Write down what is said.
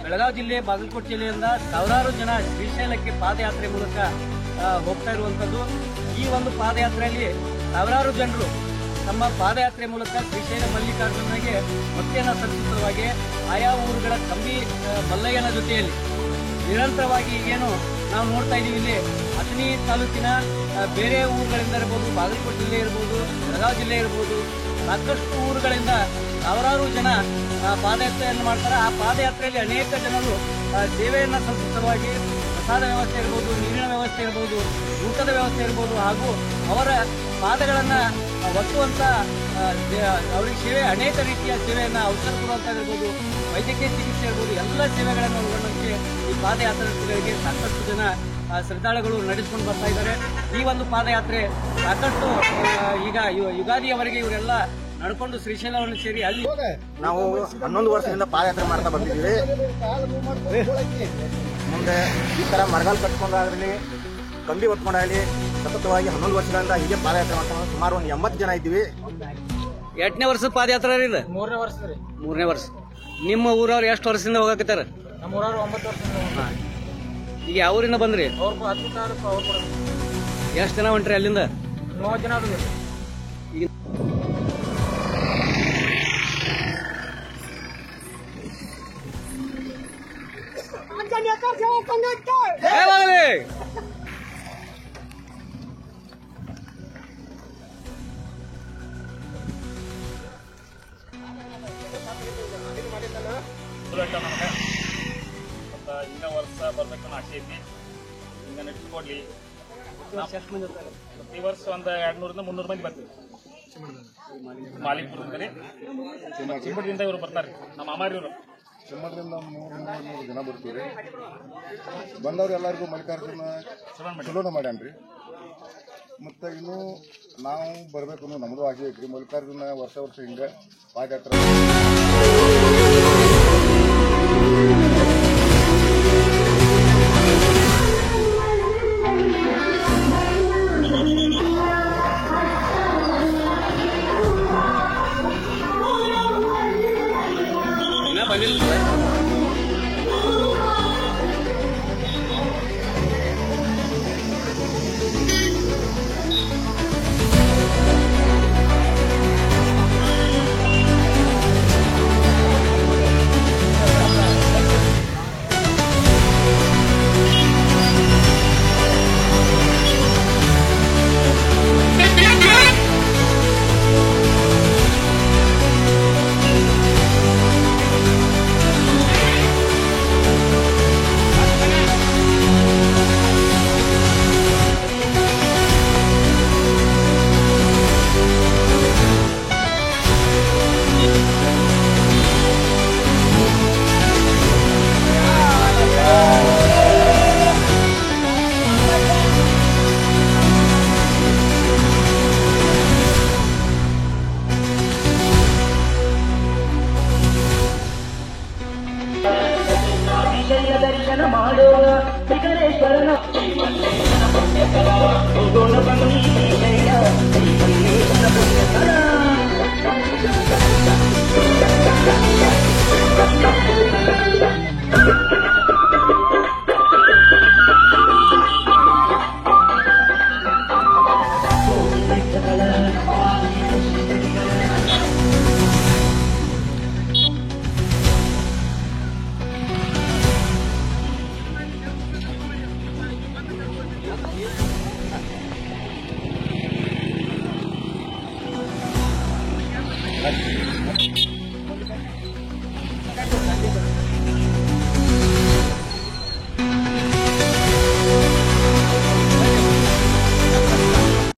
ಬೆಳಗಾವಿ ಜಿಲ್ಲೆ ಬಾಗಲಕೋಟೆ ಜಿಲ್ಲೆಯಿಂದ ಸಾವಿರಾರು ಜನ ಶ್ರೀಶೈಲಕ್ಕೆ ಪಾದಯಾತ್ರೆ ಮೂಲಕ ಹೋಗ್ತಾ ಇರುವಂತದ್ದು. ಈ ಒಂದು ಪಾದಯಾತ್ರೆಯಲ್ಲಿ ಸಾವಿರಾರು ಜನರು ತಮ್ಮ ಪಾದಯಾತ್ರೆ ಮೂಲಕ ಶ್ರೀಶೈಲ ಮಲ್ಲಿಕಾರ್ಜುನನಿಗೆ ಭಕ್ತಿಯನ್ನ ಸಲ್ಲಿಸುತ್ತವಾಗಿ ಆಯಾ ಊರುಗಳ ಕಂಬಿ ಮಲ್ಲಯ್ಯನ ಜೊತೆಯಲ್ಲಿ ನಿರಂತರವಾಗಿ ಏನು ನಾವು ನೋಡ್ತಾ ಇದೀವಿ. ಇಲ್ಲಿ ಅಥಣಿ ತಾಲೂಕಿನ ಬೇರೆ ಊರುಗಳಿಂದ ಇರಬಹುದು, ಬಾಗಲಕೋಟೆ ಜಿಲ್ಲೆ ಇರಬಹುದು, ಬೆಳಗಾವಿ ಜಿಲ್ಲೆ ಇರಬಹುದು, ಸಾಕಷ್ಟು ಊರುಗಳಿಂದ ಸಾವಿರಾರು ಜನ ಪಾದಯಾತ್ರೆಯನ್ನು ಮಾಡ್ತಾರೆ. ಆ ಪಾದಯಾತ್ರೆಯಲ್ಲಿ ಅನೇಕ ಜನರು ಸೇವೆಯನ್ನ ಸಲ್ಲಿಸುತ್ತವಾಗಿ ಪ್ರಸಾದ ವ್ಯವಸ್ಥೆ ಇರಬಹುದು, ನೀರಿನ ವ್ಯವಸ್ಥೆ ಇರಬಹುದು, ಊಟದ ವ್ಯವಸ್ಥೆ ಇರಬಹುದು, ಹಾಗೂ ಅವರ ಪಾದಗಳನ್ನ ಒತ್ತುವಂತ ಅವರಿಗೆ ಸೇವೆ ಅನೇಕ ರೀತಿಯ ಸೇವೆಯನ್ನ ಔಷಧ ಕೊಡುವಂತಾಗಿರ್ಬೋದು, ವೈದ್ಯಕೀಯ ಚಿಕಿತ್ಸೆ ಇರಬಹುದು, ಎಲ್ಲ ಸೇವೆಗಳನ್ನು ಒಳಗೊಂಡಂತೆ ಈ ಪಾದಯಾತ್ರೆಗಳಿಗೆ ಸಾಕಷ್ಟು ಜನ ಶ್ರದ್ಧಾಳುಗಳು ನಡೆಸಿಕೊಂಡು ಬರ್ತಾ ಇದ್ದಾರೆ. ಈ ಒಂದು ಪಾದಯಾತ್ರೆ ಸಾಕಷ್ಟು ಈಗ ಯುಗಾದಿಯವರೆಗೆ ಇವರೆಲ್ಲ ನಡ್ಕೊಂಡು ಶ್ರೀಶೈಲವನ್ನು ಸೇರಿ ಅಲ್ಲಿ ನಾವು 11 ವರ್ಷದಿಂದ ಪಾದಯಾತ್ರೆ ಮಾಡ್ತಾ ಬಂದಿದ್ದೀವಿ. ಮುಂದೆ ಈ ತರ ಮರಗಾಲ್ ಕಟ್ಕೊಂಡಾಗ್ಲಿ, ಕಂಬಿ ಹೊತ್ಕೊಂಡಾಗಲಿ ಸತತವಾಗಿ 11 ವರ್ಷಗಳಿಂದ ಹೀಗೆ ಪಾದಯಾತ್ರೆ ಮಾಡ್ಕೊಂಡು ಸುಮಾರು ಒಂದು 80 ಜನ ಇದ್ದೀವಿ. 8ನೇ ವರ್ಷದ ಪಾದಯಾತ್ರೆ ರೀ ಇದು? 3ನೇ ವರ್ಷ ರೀ. 3ನೇ ವರ್ಷ. ನಿಮ್ಮ ಊರವ್ರು ಎಷ್ಟು ವರ್ಷದಿಂದ ಹೋಗಕತ್ತಾರ? ನಮ್ಮ ಊರವ್ರು 9 ವರ್ಷದಿಂದ. ಈಗ ಯಾವ ಊರಿಂದ ಬಂದ್ರಿ? ಅವ್ರು 10 ಸಾವಿರ ಅವ್ರು ಕೊಡ. ಎಷ್ಟು ಜನ ಹೊಂಟ್ರಿ ಅಲ್ಲಿಂದ? 30 ಜನ ಆದ್ರಿ. ಈಗ ಹಿಂಗ ವರ್ಷ ಬರ್ಬೇಕು ಆಸೆ ಐತಿ. ಹಿಂಗ ನೆಟ್ಸ್ಕೊಡ್ಲಿ. ಪ್ರತಿ ವರ್ಷ ಒಂದು 200ರಿಂದ 300 ಮಂದಿ ಬರ್ತೀವಿ. ಮಾಲಿಕ್ಪುರದಿಂದ ಚಿಮ್ಮಡದಿಂದ ಇವರು ಬರ್ತಾರೆ. ನಮ್ಮ ಅಮ್ಮಾರಿ ಇವರು ಚಿಮ್ಮಡದಿಂದ 300 ಜನ ಬರ್ತೀವಿ. ಬಂದವ್ರು ಎಲ್ಲರಿಗೂ ಮಲ್ಲಿಕಾರ್ಜುನ ಚಲೋನ ಮಾಡ್ಯಾನ್ರಿ. ಮತ್ತೆ ಇನ್ನು ನಾವು ಬರ್ಬೇಕು ನಮ್ಮದು ಆಸೆ ಐತ್ರಿ. ಮಲ್ಲಿಕಾರ್ಜುನ ವರ್ಷ ಹಿಂಗ ಪಾದಯಾತ್ರೆ ದರ್ಶನ ಮಾಡುವ ಶಿಖರೇಶ್ವರನ